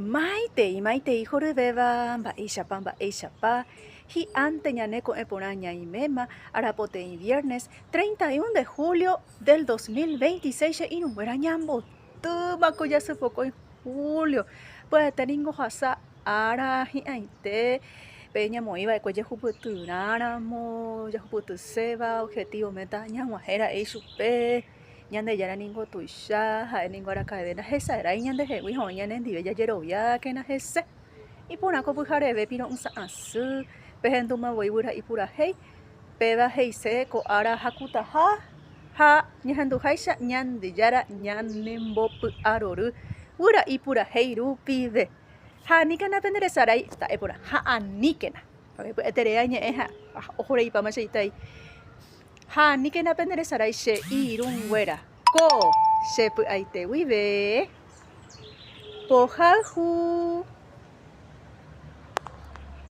Maite jorobeba, mba'éichapa. Giante ñaneco eporaña y mema, arapote y viernes 31 de julio del 2026. Y no era ñambo, tumaco ya se poco en julio. Pues teningo hasa, ara, giante, peña moiva, ecoye juputuráramo, ya juputu seba, objetivo meta, ñaguajera, chupe. Ñande yara ningo tuisha, jae ningo ara cadena hesa, era y ñande jewi hoña nendive ya yerovia que na hese. Y pura copu jarebe piro un sa asu, pejentuma voibura y pura hei, peba hei se ko ara hakuta ha, ñahandu haisha ñande yara ñanembopu aroru, ura y pura hei rupive. Ha nikana pendere sarai, ta epura, ha anikena. Eterea ñeja, ojorei pamacheitai. Ha nikena pendere sarai she irungüera. Ko shepu aite wibe. Pojahu.